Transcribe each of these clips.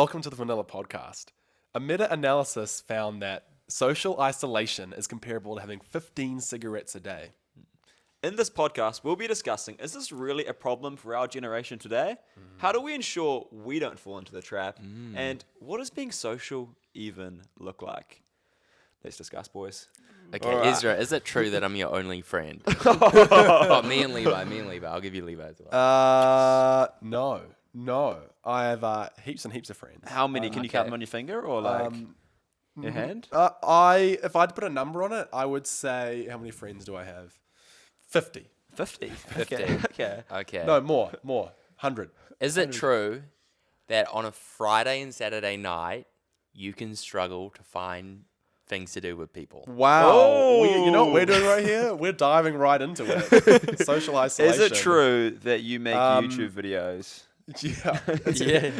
Welcome to the Vanilla Podcast. A meta-analysis found that social isolation is comparable to having 15 cigarettes a day. In this podcast, we'll be discussing, is this really a problem for our generation today? How do we ensure we don't fall into the trap? And what does being social even look like? Let's discuss, boys. Okay, Alright. Ezra, is it true that I'm your only friend? Oh, me and Levi. I'll give you Levi as well. No. I have heaps and heaps of friends. How many? Can you count okay. them on your finger or like your hand? If I had to put a number on it, I would say, how many friends do I have? 50. 50. 50. Okay. Okay. No, more. 100. Is it true that on a Friday and Saturday night, you can struggle to find things to do with people? Wow. Oh. You know what we're doing right here? We're diving right into it. Social isolation. Is it true that you make Um, YouTube videos? Yeah. Yeah.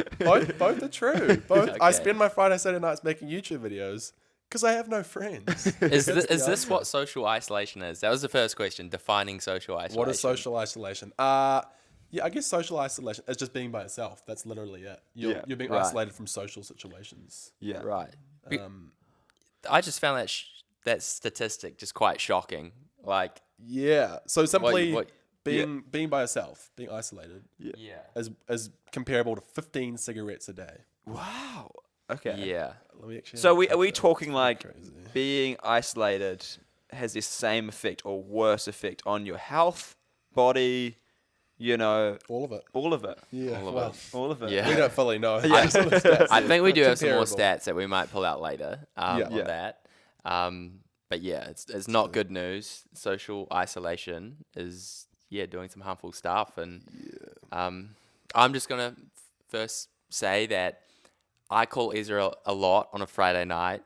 Both are true. Both. I Okay. spend my Friday, Saturday nights making YouTube videos because I have no friends. Is That's the this answer. what social isolation is? That was the first question, defining social isolation. What is social isolation? Yeah, I guess social isolation is just being by itself. That's literally it. You're being right. isolated from social situations. Yeah. Right. Um, I just found that statistic just quite shocking. Like, yeah. So simply what- being by yourself, being isolated, yeah. is comparable to 15 cigarettes a day. Wow. Okay. Yeah. Let me actually. So are we calculate. talking It's like crazy. being isolated has the same effect or worse effect on your health, body, all of it? all of it? Yeah. All of well, it. All of it. Yeah. we don't fully know. Yeah. Some of the stats I think we do have some more comparable. stats that we might pull out later Yeah. on Yeah. that. But yeah, it's not good news. Social isolation is doing some harmful stuff, and I'm just gonna first say that I call Ezra a lot on a Friday night.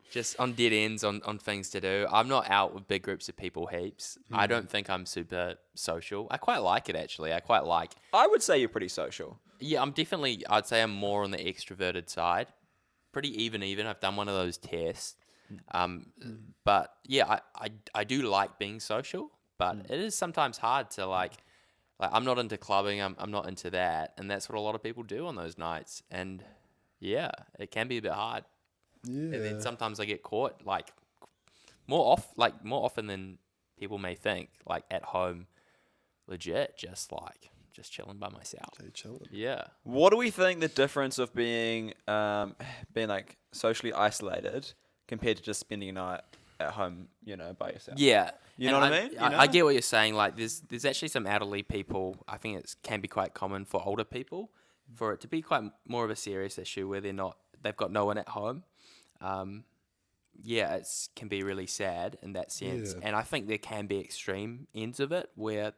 Just on dead ends, on things to do. I'm not out with big groups of people heaps. I don't think I'm super social. I quite like it, actually. I quite like... I would say you're pretty social. Yeah, I'd say I'm more on the extroverted side. Pretty even. I've done one of those tests. But yeah, I do like being social, but it is sometimes hard to like I'm not into clubbing. I'm not into that. And that's what a lot of people do on those nights. And yeah, it can be a bit hard. Yeah. And then sometimes I get caught like more often than people may think, like at home, legit, just chilling by myself. Stay chilling. Yeah. What do we think the difference of being like socially isolated compared to just spending a night at home, by yourself? Yeah. You And know what I mean? I get what you're saying. Like, there's actually some elderly people. I think it can be quite common for older people for it to be quite more of a serious issue where they've got no one at home. It can be really sad in that sense. Yeah. And I think there can be extreme ends of it where,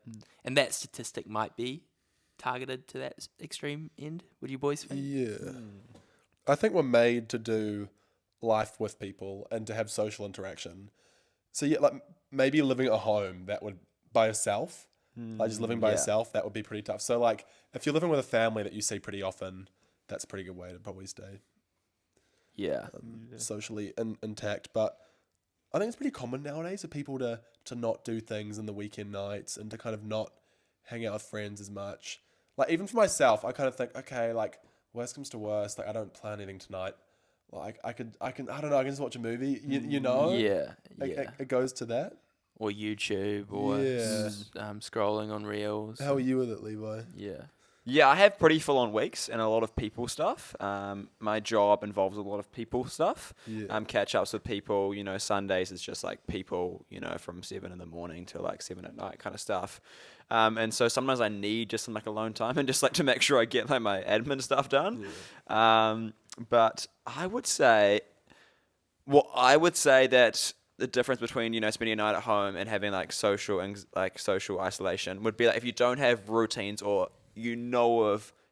and that statistic might be targeted to that extreme end. Would you boys think? Yeah. I think we're made to do life with people and to have social interaction. So yeah, like maybe living at home, that would by yourself, like just living by yeah. yourself, that would be pretty tough. So like if you're living with a family that you see pretty often, that's a pretty good way to probably stay Yeah. socially intact. But I think it's pretty common nowadays for people to not do things in the weekend nights and to kind of not hang out with friends as much. Like even for myself, I kind of think, okay, like worst comes to worst, like I don't plan anything tonight. Like I don't know, I can just watch a movie, you know? Yeah. Like, Yeah. it goes to that. Or YouTube or Yeah. scrolling on Reels. How are you with it, Levi? Yeah. Yeah, I have pretty full-on weeks and a lot of people stuff. My job involves a lot of people stuff. Yeah. Catch-ups with people, Sundays is just like people, from 7 in the morning to like 7 at night kind of stuff. And so sometimes I need just some like alone time and just like to make sure I get like my admin stuff done. But I would say that the difference between, spending a night at home and having like social isolation would be like if you don't have routines or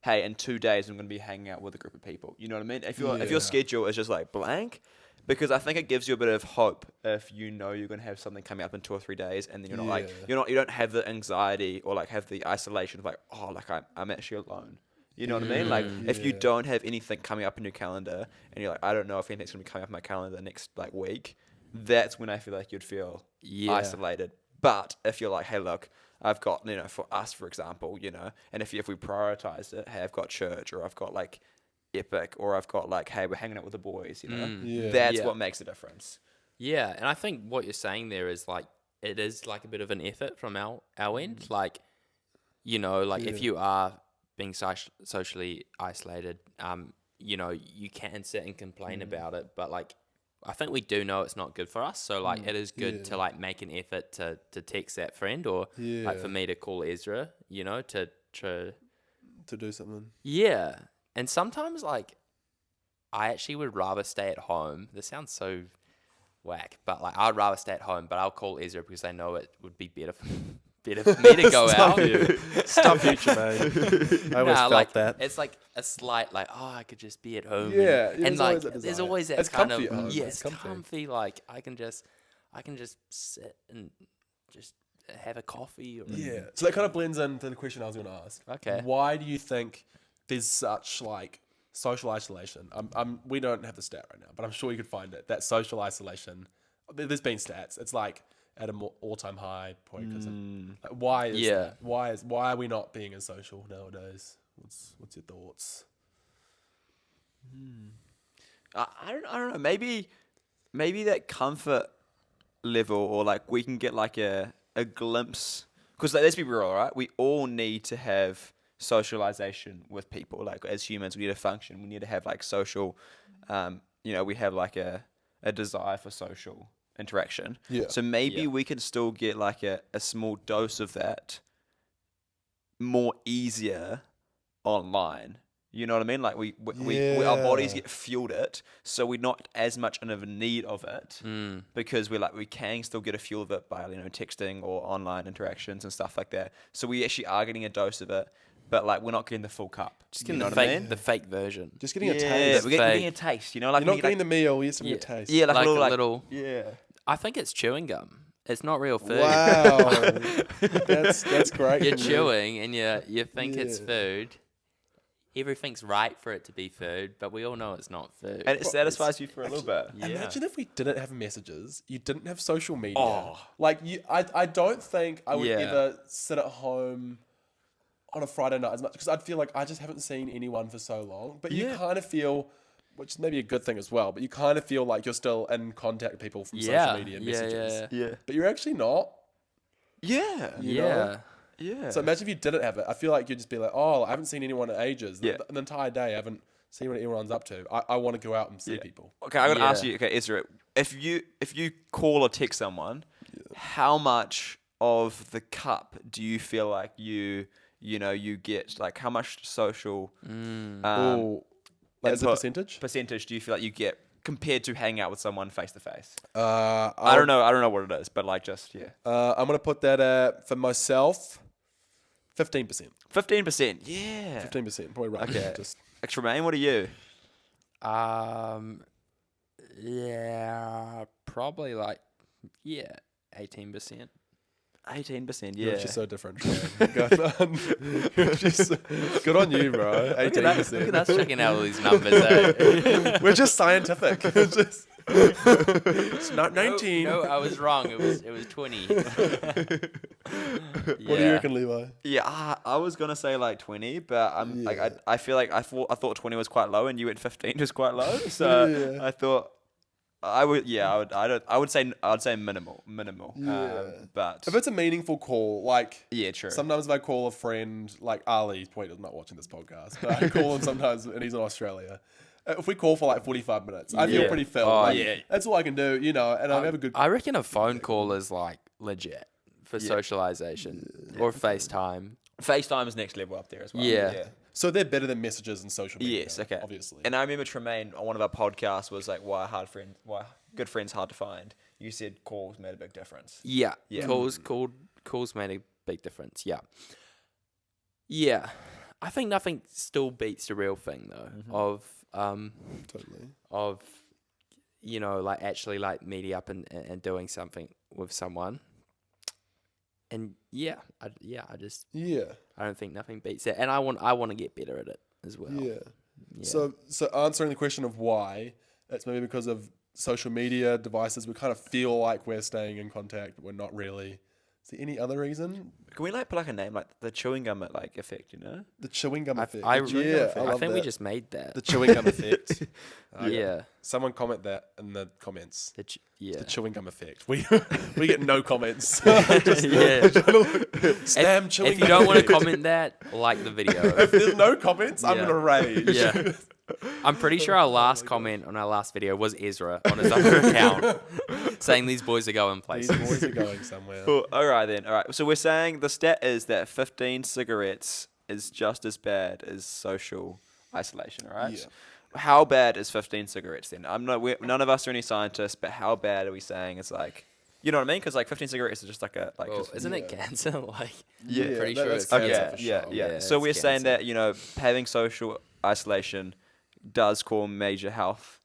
hey, in 2 days I'm going to be hanging out with a group of people. You know what I mean? If Yeah. your schedule is just like blank, because I think it gives you a bit of hope if you're going to have something coming up in 2 or 3 days, and then you're not you don't have the anxiety or like have the isolation of like, oh, like I'm actually alone. You know what I mean? Like if you Yeah. don't have anything coming up in your calendar, and you're like, I don't know if anything's going to be coming up in my calendar next like week, that's when I feel like you'd feel Yeah. isolated. But if you're like, hey, look, I've got, you know, for us, for example, you know, and if we prioritized it, hey, I've got church, or I've got like Epic, or I've got like, hey, we're hanging out with the boys, you know, Yeah. that's Yeah. what makes a difference. Yeah, and I think what you're saying there is like it is like a bit of an effort from our end. Like, you know, like if Yeah. you are being socially isolated, you know, you can sit and complain about it, but like I think we do know it's not good for us. So like it is good to Yeah. like make an effort to text that friend, or like for Yeah. me to call Ezra, you know, to To do something. yeah. And sometimes like I actually would rather stay at home. This sounds so whack, but like I'd rather stay at home, but I'll call Ezra because I know it would be better for me to go out. It's tough future, man. I always Nah, felt like, that. it's like a slight like, oh, I could just be at home. Yeah, and there's like always that there's desire. always that It's kind comfy of at home, yeah, it's it's comfy. comfy. Like I can just sit and just have a coffee. Or Yeah. So that kind of blends into the question I was going to ask. Okay. Why do you think there's such like social isolation? We don't have the stat right now, but I'm sure you could find it. That social isolation, there's been stats. It's like at an all-time high point. Like, why is Yeah. that? Why are we not being as social nowadays? What's your thoughts? I don't know. Maybe that comfort level, or like we can get like a glimpse. Because like, let's be real, right? We all need to have socialization with people. Like as humans, we need to function. We need to have like social. You know, we have like a desire for social interaction. Yeah. So maybe Yeah. we can still get like a small dose of that more easier online. You know what I mean? Like we our bodies Yeah. get fueled it, so we're not as much in a need of it because we can still get a fuel of it by, you know, texting or online interactions and stuff like that. So we actually are getting a dose of it, but like we're not getting the full cup. just You getting know the what I fake mean? the fake version. Just getting a Yeah, taste. we're Fake. getting a taste. You know, like You're not we getting get, the meal. You're just getting Yeah. a taste. yeah, like, Like a little, a like, little. yeah. I think it's chewing gum. It's not real food. Wow. that's great. You're from you. chewing and you think it's Yeah. food. Everything's right for it to be food, but we all know it's not food. And it satisfies you for a little bit. Yeah. Imagine if we didn't have messages, you didn't have social media. Oh. Like I don't think I would Yeah. ever sit at home on a Friday night as much because I'd feel like I just haven't seen anyone for so long. But you Yeah. kind of feel, which is maybe a good thing as well, but you kind of feel like you're still in contact with people from Yeah, social media and yeah, messages. yeah. Yeah. But you're actually not. Yeah. You know? Yeah. Yeah. So imagine if you didn't have it. I feel like you'd just be like, oh, I haven't seen anyone in ages. Yeah. The entire day, I haven't seen what everyone's up to. I want to go out and see Yeah. people. Okay, I gotta ask Yeah. you. Okay, Ezra, if you call or text someone, how much of the cup do you feel like you get? Like, how much social Oh, like as a input percentage? do you feel like you get compared to hanging out with someone face to face? I I don't know what it is, but like just yeah, I'm gonna put that at for myself, 15%. 15%. Yeah. 15%, probably right. Okay. Just Tremaine, what are you? Yeah, probably like 18%. 18%. you're Yeah. just so different. Good on, you're just, good on you, bro. 18%. Look at us checking out all these numbers. Eh? We're just scientific. It's just, it's not 19. No, I was wrong. It was 20. What do you reckon, Levi? Yeah, I was gonna say like 20, but I'm like Yeah. I feel like I thought 20 was quite low, and you went 15 was quite low. So Yeah. I thought I would say minimal. But If it's a meaningful call, like yeah, true. sometimes if I call a friend, like Ali, he's probably not watching this podcast, but I call him sometimes and he's in Australia. If we call for like 45 minutes, I feel Yeah. pretty filled. Oh, Like, yeah. that's all I can do, you know, and I have a good. I reckon a phone call is like legit for socialization or FaceTime. FaceTime is next level up there as well. Yeah. So they're better than messages and social media. Yes. Okay. Obviously. And I remember Tremaine on one of our podcasts was like, why good friends hard to find. You said calls made a big difference. Yeah. Yeah. Calls made a big difference. Yeah. Yeah. I think nothing still beats the real thing though Totally. of you know, like actually like meeting up and doing something with someone. And I don't think nothing beats it. And I want to get better at it as well. Yeah. Yeah. So answering the question of why, it's maybe because of social media devices. We kind of feel like we're staying in contact, but we're not really Is there any other reason? Can we like put like a name like the chewing gum like effect? You know. The chewing gum effect. I love think we that. just made that. The chewing gum effect. yeah. Someone comment that in the comments. Yeah. The chewing gum effect. We get no comments. yeah. Stam chewing If you gum don't want to effect. comment that, like the video. If there's no comments, I'm Yeah. gonna rage. Yeah. I'm pretty sure our last comment on our last video was Ezra on his other account saying these boys are going These places. boys are going somewhere. Cool. All right then. All right. So we're saying the stat is that 15 cigarettes is just as bad as social isolation. All right. Yeah. How bad is 15 cigarettes then? None of us are any scientists, but how bad are we saying it's like? You know what I mean? Because like 15 cigarettes is just like a like. Well, just, isn't it cancer? Like, Yeah, I'm pretty that- sure that's it's cancer yeah, for yeah, sure. yeah, Yeah, So it's we're saying cancer. that having social isolation does cause major health,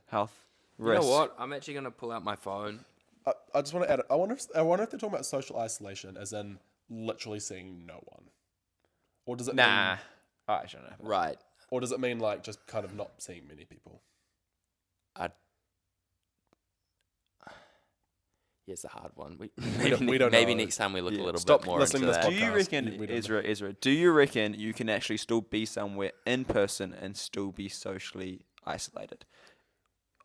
health You risks. know what? I'm actually gonna pull out my phone. I just want to add. I wonder if they're talking about social isolation, as in literally seeing no one, or does it Nah. mean, I don't know. Right. or does it mean like just kind of not seeing many people? Yeah, it's a hard one. we don't maybe know. next time we look Yeah. a little Stop bit more listening into to that. this Do you podcast. reckon, We don't Ezra, do you reckon you can actually still be somewhere in person and still be socially isolated?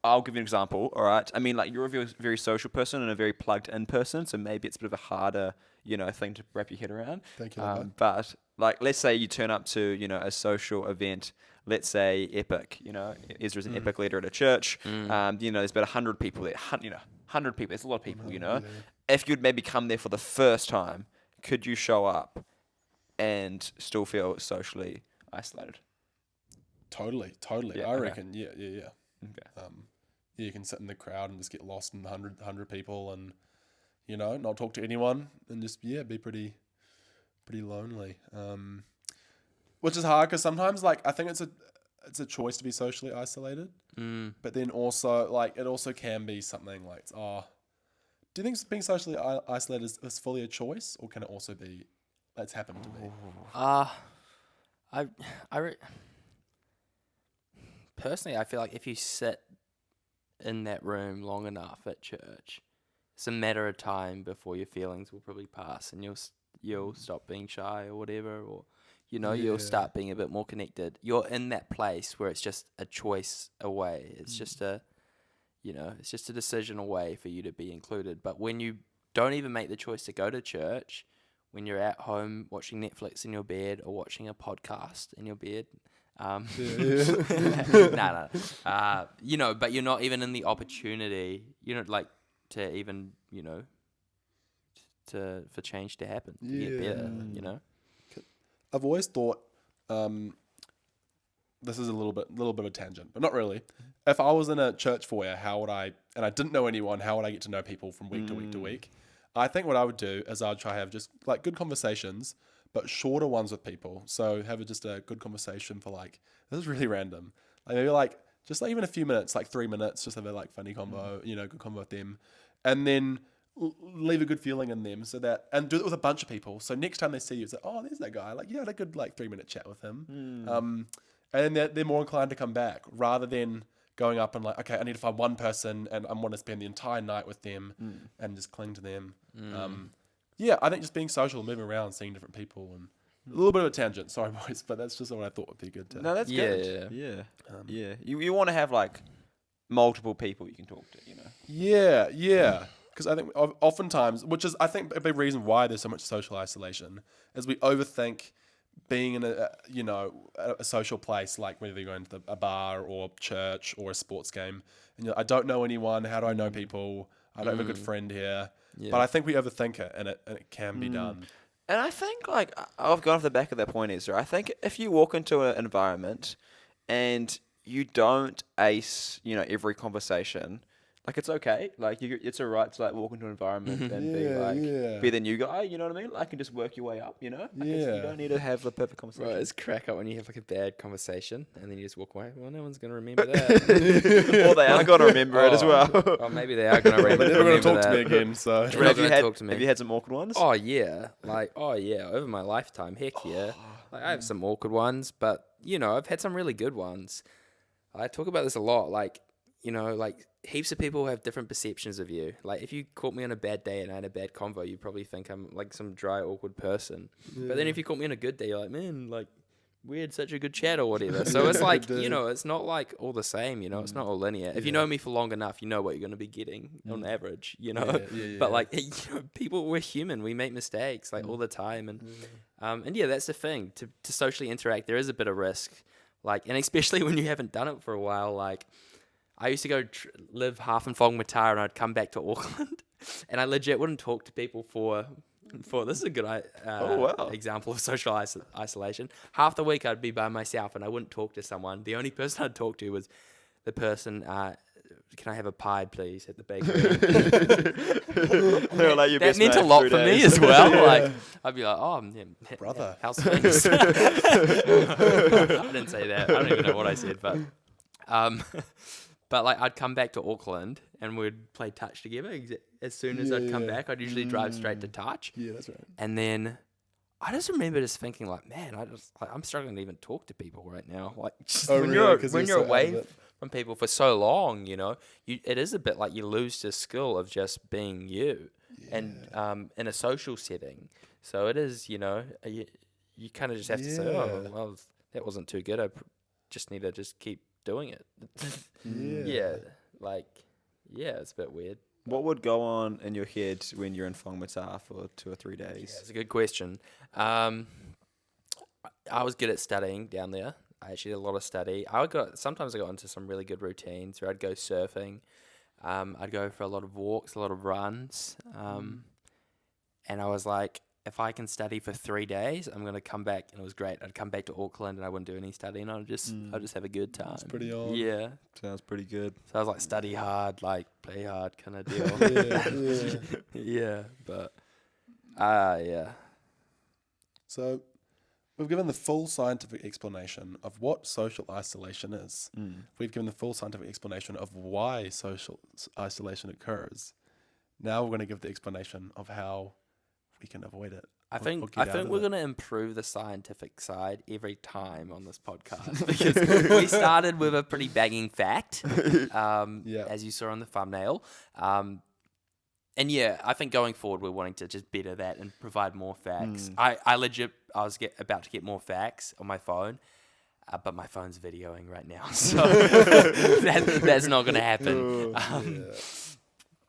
I'll give you an example, all right? I mean, like, you're a very, very social person and a very plugged in person, so maybe it's a bit of a harder, thing to wrap your head around. Thank you. Levi. But, like, let's say you turn up to, a social event, let's say Epic, Ezra's an Epic leader at a church, there's about 100 people there, 100 people, it's a lot of people, Yeah. If you'd maybe come there for the first time, could you show up and still feel socially isolated? Totally. Yeah, I okay. reckon. Yeah. Okay. You can sit in the crowd and just get lost in the 100 people, and not talk to anyone, and just be pretty lonely. Which is hard because sometimes, like, I think it's a choice to be socially isolated, but then also like it also can be something like, do you think being socially isolated is fully a choice, or can it also be it's happened to me? Personally, I feel like if you sit in that room long enough at church, it's a matter of time before your feelings will probably pass, and you'll stop being shy or whatever, or you'll Yeah. start being a bit more connected. You're in that place where it's just a choice away. It's just it's just a decision away for you to be included. But when you don't even make the choice to go to church, when you're at home watching Netflix in your bed or watching a podcast in your bed, no. But you're not even in the opportunity, like to even, for change to happen, to get better, I've always thought, this is a little bit of a tangent, but not really. If I was in a church foyer, and I didn't know anyone, how would I get to know people from week to week to week? I think what I would do is I'd try to have just like good conversations, but shorter ones with people. So have just a good conversation for like, this is really random. Like maybe like, just like even a few minutes, like 3 minutes, just have a like funny combo, good combo with them. And then leave a good feeling in them and do it with a bunch of people. So next time they see you, it's like, oh, there's that guy. Like, I had a good like 3 minute chat with him. And they're more inclined to come back rather than going up and like, okay, I need to find one person and I want to spend the entire night with them and just cling to them. I think just being social, moving around, seeing different people, and a little bit of a tangent. Sorry, boys, but that's just what I thought would be good to. No, that's Yeah, good. Yeah. You want to have like multiple people you can talk to, Yeah. Because I think oftentimes, which is I think a big reason why there's so much social isolation, is we overthink being in a social place, like whether you're going to a bar or church or a sports game, and I don't know anyone. How do I know people? I don't have a good friend here. Yeah. But I think we overthink it, and it can be done. And I think, like, I've gone off the back of that point, Ezra. I think if you walk into an environment and you don't ace, every conversation, like, it's okay. Like, it's all right to, like, walk into an environment and be the new guy, you know what I mean? Like, and just work your way up, Like, you don't need to have the perfect conversation. Right, it's crack up when you have like a bad conversation and then you just walk away. Well, no one's gonna remember that. Or they are going to remember it as well. Or maybe they are gonna remember. They're never going to talk that. to me again. So They're not gonna talk to me. Have you had some awkward ones? Oh yeah, over my lifetime, heck yeah. Like I have some awkward ones, but I've had some really good ones. I talk about this a lot. Like you know, like heaps of people have different perceptions of you. Like if you caught me on a bad day and I had a bad convo, you probably think I'm like some dry, awkward person. But then if you caught me on a good day, you're like, man, like we had such a good chat or whatever. So it's like, you know, it's not like all the same, you know, it's not all linear. If you know me for long enough, you know what you're going to be getting on average, you know. But like, you know, people, we're human. We make mistakes like all the time. And yeah, that's the thing. To socially interact, there is a bit of risk. Like, and especially when you haven't done it for a while. Like, I used to go live half in Whangamata and I'd come back to Auckland and I legit wouldn't talk to people for this is a good example of social isolation. Half the week I'd be by myself and I wouldn't talk to someone. The only person I'd talk to was the person, can I have a pie, please, at the bakery? Like that meant a lot for me as well. Like, I'd be like, oh, yeah, Brother. how's things? I didn't say that. I don't even know what I said, but like I'd come back to Auckland and we'd play touch together. As soon as I'd come back, I'd usually drive straight to touch. Yeah, that's right. And then I just remember just thinking like, man, I'm struggling to even talk to people right now. Like just when you're so away from people for so long, you know, it is a bit like you lose the skill of just being you, and in a social setting. So it is, you know, you kind of just have to say, oh, well, that wasn't too good. I just need to just keep doing it. It's a bit weird. What would go on in your head when you're in Whangamata for 2 or 3 days? Yeah, it's a good question. I was good at studying down there. I actually did a lot of study. Sometimes I got into some really good routines where I'd go surfing. I'd go for a lot of walks, a lot of runs. And I was like, if I can study for 3 days, I'm going to come back. And it was great. I'd come back to Auckland and I wouldn't do any studying. I'd just have a good time. That's pretty odd. Yeah. Sounds pretty good. So I was like, study hard, like play hard kind of deal. Yeah. But, yeah. So we've given the full scientific explanation of what social isolation is. We've given the full scientific explanation of why social isolation occurs. Now we're going to give the explanation of how we can avoid it. I think we're going to improve the scientific side every time on this podcast because we started with a pretty banging fact, as you saw on the thumbnail. And yeah, I think going forward, we're wanting to just better that and provide more facts. I was about to get more facts on my phone, but my phone's videoing right now, so that's not going to happen.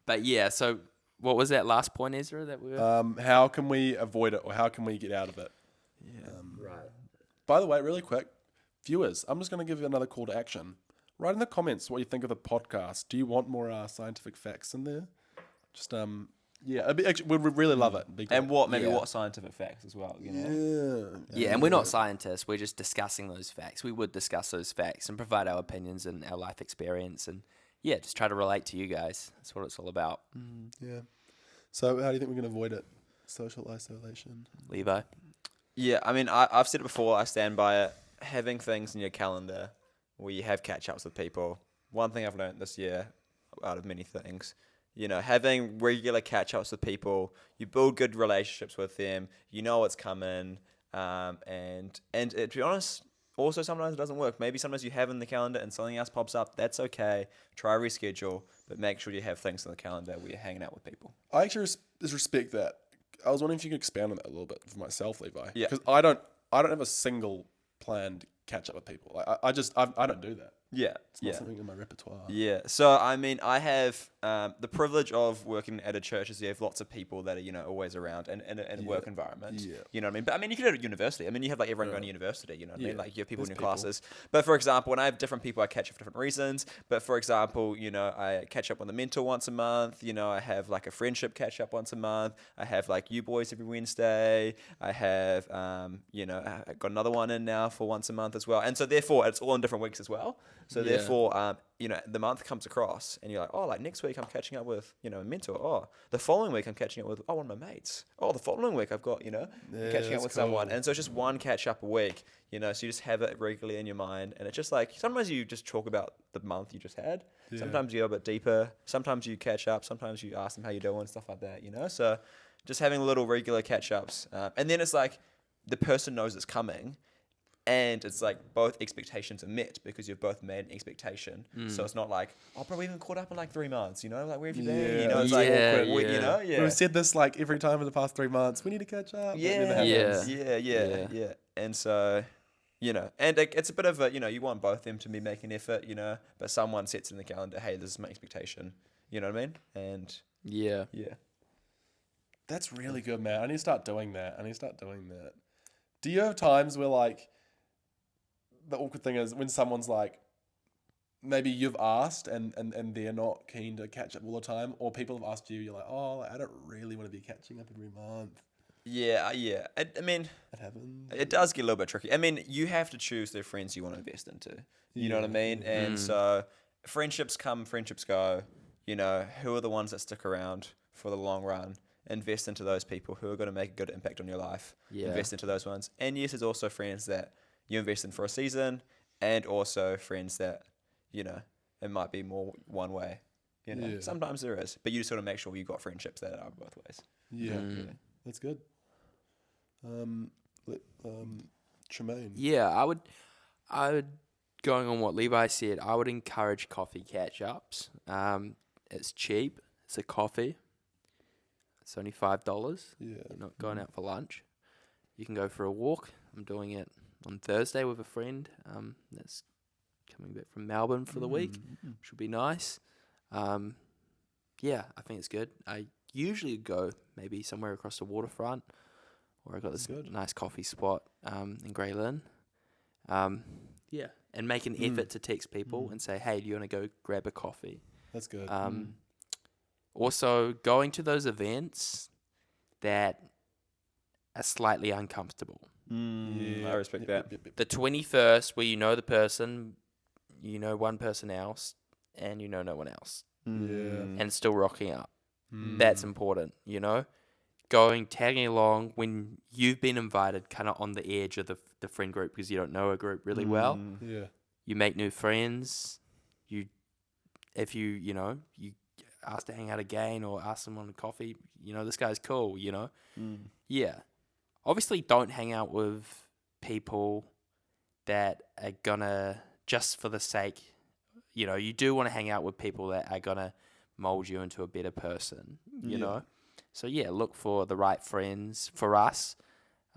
But yeah, so what was that last point, Ezra? That we were... how can we avoid it, or how can we get out of it? Right. By the way, really quick, viewers, I'm just going to give you another call to action. Write in the comments what you think of the podcast. Do you want more scientific facts in there? Just we'd really love it. And what scientific facts as well, you know? Yeah, and we're not scientists. We're just discussing those facts. We would discuss those facts and provide our opinions and our life experience and just try to relate to you guys. That's what it's all about. Yeah. So how do you think we can avoid it? Social isolation. Levi? Yeah, I mean, I've said it before. I stand by it. Having things in your calendar where you have catch-ups with people. One thing I've learned this year, out of many things, you know, having regular catch-ups with people, you build good relationships with them, you know what's coming, and to be honest, also sometimes it doesn't work. Maybe sometimes you have in the calendar and something else pops up. That's okay. Try reschedule, but make sure you have things in the calendar where you're hanging out with people. I actually respect that. I was wondering if you could expand on that a little bit for myself, Levi. Yeah. Because I don't have a single planned catch-up with people. Like, I don't do that. Yeah. It's not something in my repertoire. Yeah. So, I mean, I have the privilege of working at a church as you have lots of people that are, you know, always around and in a work environment. Yeah. You know what I mean? But, I mean, you could do it at university. I mean, you have, like, everyone going to university, you know what I mean? Like, you have people in your classes. But, for example, when I have different people, I catch up for different reasons. But, for example, you know, I catch up with a mentor once a month. You know, I have, like, a friendship catch up once a month. I have, like, you boys every Wednesday. I have, you know, I got another one in now for once a month as well. And so, therefore, it's all in different weeks as well. So therefore, you know, the month comes across and you're like, oh, like next week I'm catching up with, you know, a mentor. Oh, the following week I'm catching up with, one of my mates. Oh, the following week I've got, you know, catching up with someone. And so it's just one catch up a week, you know, so you just have it regularly in your mind. And it's just like, sometimes you just talk about the month you just had. Yeah. Sometimes you go a bit deeper. Sometimes you catch up. Sometimes you ask them how you're doing, stuff like that, you know. So just having little regular catch ups. And then it's like the person knows it's coming. And it's like both expectations are met because you've both made an expectation. Mm. So it's not like, oh, bro, we haven't caught up in like 3 months, you know? Like, where have you been? Yeah. You know, it's Yeah, like, yeah. you know? Yeah. We've said this like every time in the past 3 months. We need to catch up. But it never Yeah. happens. Yeah. And so, you know, and it's a bit of a, you know, you want both them to be making effort, you know, but someone sets in the calendar, hey, this is my expectation. You know what I mean? And Yeah. yeah. That's really good, man. I need to start doing that. Do you have times where like the awkward thing is when someone's like, maybe you've asked and they're not keen to catch up all the time, or people have asked you, you're like, oh, I don't really want to be catching up every month. Yeah. I mean, It happens. it does get a little bit tricky. I mean, you have to choose the friends you want to invest into. You know what I mean? And so friendships come, friendships go. You know, who are the ones that stick around for the long run? Invest into those people who are going to make a good impact on your life. Yeah. Invest into those ones. And yes, there's also friends that you invest in for a season, and also friends that, you know, it might be more one way. You know, Yeah. sometimes there is, but you just got to make sure you got friendships that are both ways. Yeah, that's good. Tremaine. Yeah, I would, going on what Levi said, I would encourage coffee catch-ups. It's cheap. It's a coffee. It's only $5. Yeah. You're not going out for lunch. You can go for a walk. I'm doing it on Thursday with a friend that's coming back from Melbourne for the week, which will be nice. Yeah, I think it's good. I usually go maybe somewhere across the waterfront, or I got this Good. nice coffee spot in Grey Lynn. Yeah, and make an effort to text people and say, hey, do you want to go grab a coffee? That's good. Also, going to those events that are slightly uncomfortable. I respect that. The 21st, where you know the person, you know one person else, and you know no one else, and still rocking up. That's important, you know? Tagging along when you've been invited kind of on the edge of the friend group because you don't know a group really well. Yeah. You make new friends. If you ask to hang out again or ask them on a coffee, you know, this guy's cool, you know? Yeah. Obviously, don't hang out with people that are gonna, just for the sake, you know, you do want to hang out with people that are gonna mold you into a better person, you know? So, yeah, look for the right friends. For us,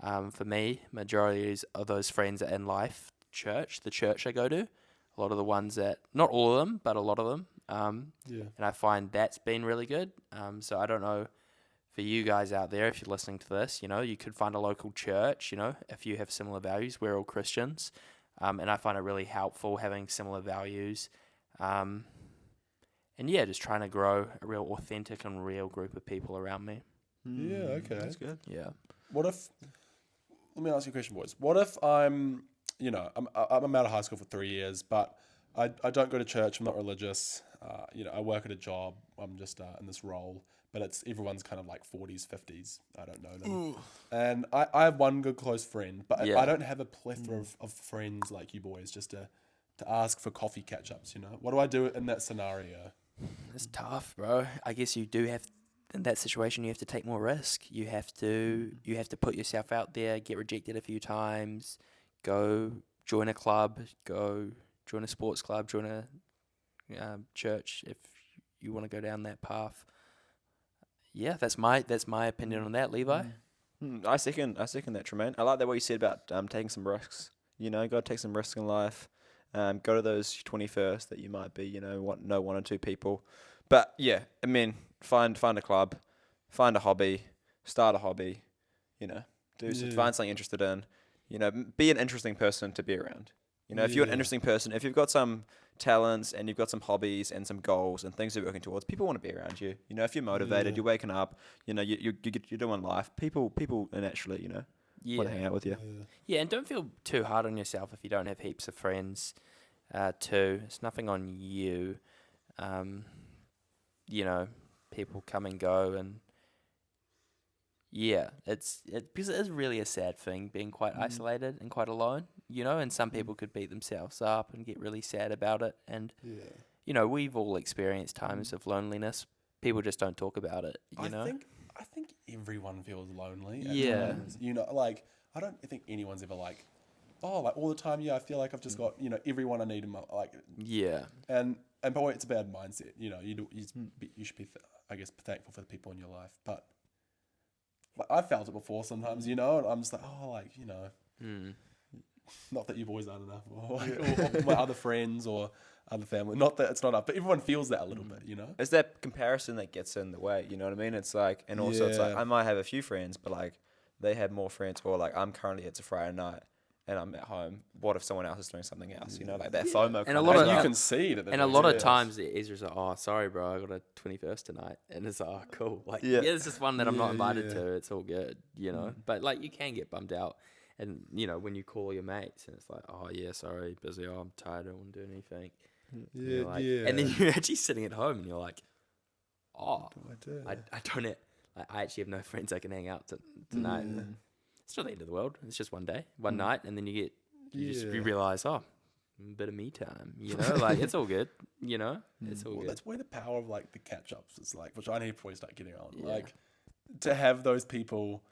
for me, majority of those friends are in life, the church I go to. A lot of the ones that, not all of them, but a lot of them. And I find that's been really good. So I don't know for you guys out there, if you're listening to this, you know, you could find a local church, you know, if you have similar values. We're all Christians. And I find it really helpful having similar values. And yeah, just trying to grow a real authentic and real group of people around me. Yeah, okay. That's good. Yeah. Let me ask you a question, boys. What if I'm out of high school for 3 years, but I don't go to church, I'm not religious, I work at a job, I'm just in this role, but everyone's kind of like 40s, 50s, I don't know them. And I have one good close friend, but I don't have a plethora of friends like you boys just to ask for coffee catch-ups, you know? What do I do in that scenario? It's tough, bro. I guess you do have, in that situation, you have to take more risk. You have to put yourself out there, get rejected a few times, go join a club, go join a sports club, join a church if you want to go down that path. Yeah, that's my opinion on that, Levi. I second that, Tremaine. I like that what you said about taking some risks. You know, got to take some risks in life. Go to those 21st that you might be, you know, know one or two people. But yeah, I mean, find a club, find a hobby, start a hobby, you know, find something interested in, you know, be an interesting person to be around. You know, if you're an interesting person, if you've got some talents and you've got some hobbies and some goals and things you're working towards, people want to be around you. You know, if you're motivated, you're waking up, you know, you're doing life. People naturally, you know, want to hang out with you. Yeah, and don't feel too hard on yourself if you don't have heaps of friends, too. It's nothing on you. You know, people come and go, and yeah, because it is really a sad thing being quite isolated and quite alone, you know, and some people could beat themselves up and get really sad about it. And, you know, we've all experienced times of loneliness. People just don't talk about it, you know? I think everyone feels lonely. At Yeah. times. You know, like, I don't think anyone's ever like like all the time, yeah, I feel like I've just got, everyone I need in my, like, Yeah. and probably it's a bad mindset, you should be, I guess, thankful for the people in your life, but like, I've felt it before sometimes, and I'm just like, not that you boys aren't enough, or like, or my other friends or other family, not that it's not enough, but everyone feels that a little bit, It's that comparison that gets in the way, you know what I mean? It's like, and also it's like, Yeah. I might have a few friends, but like, they have more friends, or like, I'm currently, it's a Friday night, and I'm at home. What if someone else is doing something else? Like that FOMO. And kinda a lot And of- you can see that. And a lot of times Ezra's like, oh, sorry, bro, I got a 21st tonight. And it's like, oh, cool. Like, yeah, it's just one that I'm not invited to. It's all good, But, like, you can get bummed out. And, when you call your mates and it's like, oh, yeah, sorry, busy. Oh, I'm tired. I don't want to do anything. And you're like- And then you're actually sitting at home and you're like, oh, I don't have, I actually have no friends I can hang out tonight. It's not the end of the world. It's just one day, one night. And then you realize, oh, a bit of me time, like it's all good, it's all good. That's where the power of like the catch ups is like, which I need to probably start getting on. Like to have those people,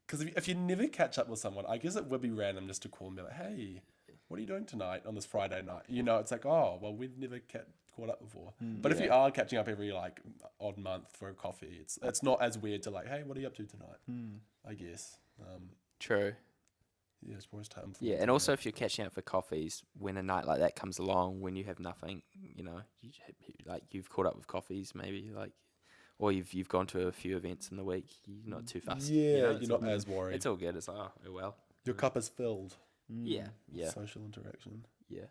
because if you never catch up with someone, I guess it would be random just to call and be like, hey, what are you doing tonight on this Friday night? It's like, oh, well, we've never caught up before. But if you are catching up every like odd month for a coffee, it's not as weird to like, hey, what are you up to tonight? I guess. True. Yeah, it's always time for Yeah, and also if you're catching up for coffees, when a night like that comes along, when you have nothing, you've caught up with coffees, maybe or you've gone to a few events in the week, you're not too fussed. Yeah, it's you're all not good. as worried. It's all good. It's like, oh well. Your cup is filled. Yeah, yeah, Social interaction. yeah.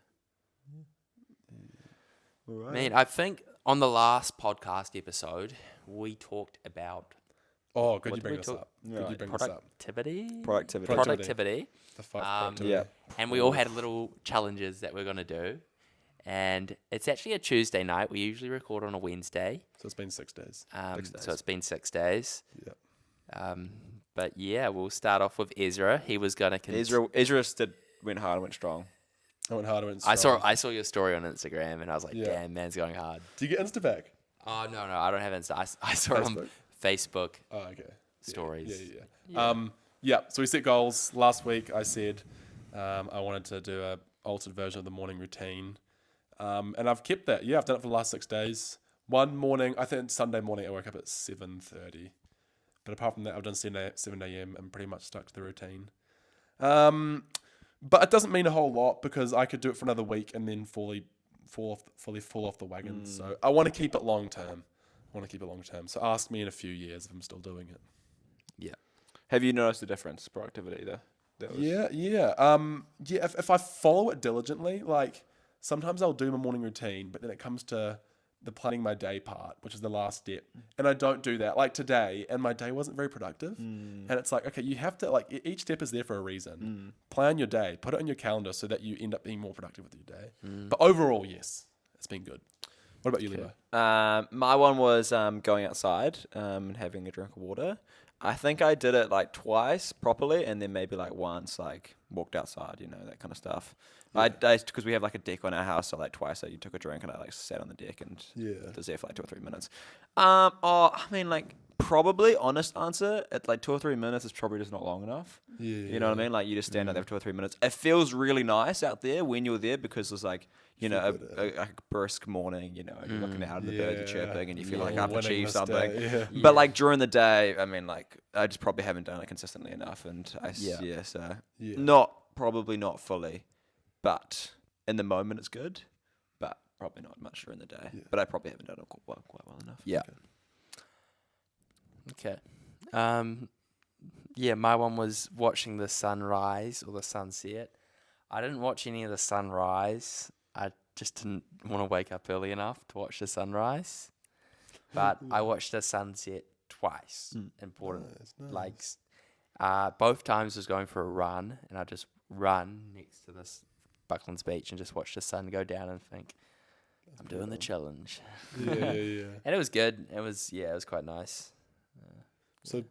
All right. Man, I think on the last podcast episode we talked about Oh, good What you did bring we this talk- up. Good you bring this up. productivity. Productivity. The five Um, productivity. Yeah. And we all had little challenges that we're gonna do. And it's actually a Tuesday night. We usually record on a Wednesday. So it's been 6 days. So it's been 6 days. Yeah. But yeah, we'll start off with Ezra. He was gonna. Ezra went hard and went strong. I went harder and I saw your story on Instagram, and I was like, Yeah. damn, man's going hard. Do you get Instaback? Oh no, I don't have Insta. I saw it on Facebook Oh, okay. stories. Yeah. So we set goals. Last week I said I wanted to do a altered version of the morning routine. And I've kept that. Yeah, I've done it for the last 6 days. One morning, I think Sunday morning, I woke up at 7:30. But apart from that, I've done 7 a.m. and pretty much stuck to the routine. But it doesn't mean a whole lot because I could do it for another week and then fully fall off the wagon. So I want to keep it long term. So ask me in a few years if I'm still doing it. Yeah. Have you noticed the difference, productivity there? Yeah. If I follow it diligently, like sometimes I'll do my morning routine, but then it comes to the planning my day part, which is the last step, and I don't do that. Like today, and my day wasn't very productive, and it's like, okay, you have to like each step is there for a reason. Plan your day, put it on your calendar so that you end up being more productive with your day. But overall, yes, it's been good. What about you, Levi? My one was going outside and having a drink of water. I think I did it like twice properly, and then maybe like once like walked outside, that kind of stuff. I because we have like a deck on our house, so like twice I took a drink and I like sat on the deck and was there for like 2 or 3 minutes. I mean like probably honest answer at like 2 or 3 minutes is probably just not long enough. You know what I mean? Like you just stand out there for 2 or 3 minutes. It feels really nice out there when you're there because it's like a brisk morning. You're looking out at the birds are chirping and you feel like I've achieved something. But like during the day, I mean like I just probably haven't done it consistently enough, and probably not fully. But in the moment, it's good. But probably not much during the day. Yeah. But I probably haven't done it quite well enough. Yeah. Okay. Yeah, my one was watching the sunrise or the sunset. I didn't watch any of the sunrise. I just didn't want to wake up early enough to watch the sunrise. But I watched the sunset twice. Important. Nice. Like, both times was going for a run, and I just run next to this Bucklands Beach and just watch the sun go down and think, I'm doing the challenge. Yeah. And it was good. It was quite nice. So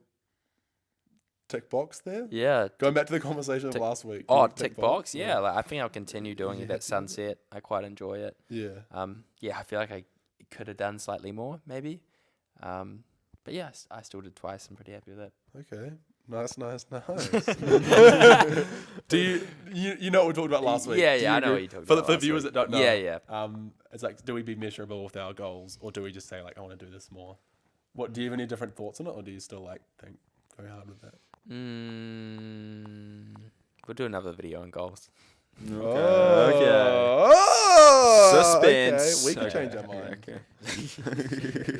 tick box there. Yeah. Going back to the conversation of last week. Oh, tick box. Yeah. Like, I think I'll continue doing it at sunset. I quite enjoy it. Yeah. I feel like I could have done slightly more, maybe. But yeah, I still did twice. I'm pretty happy with it. Okay. Nice. Do you know what we talked about last week? Yeah, Do yeah, you I know agree? what you talked For about the last viewers week. that don't know, Yeah. it's like, do we be measurable with our goals, or do we just say like, I want to do this more? What do you have any different thoughts on it, or do you still like think very hard with that? We'll do another video on goals. Okay. Oh, Suspense. Okay. We can change our mind. Okay.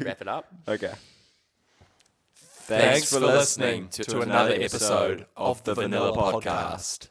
Wrap it up. Okay. Thanks for listening to another episode of the Vanilla Podcast.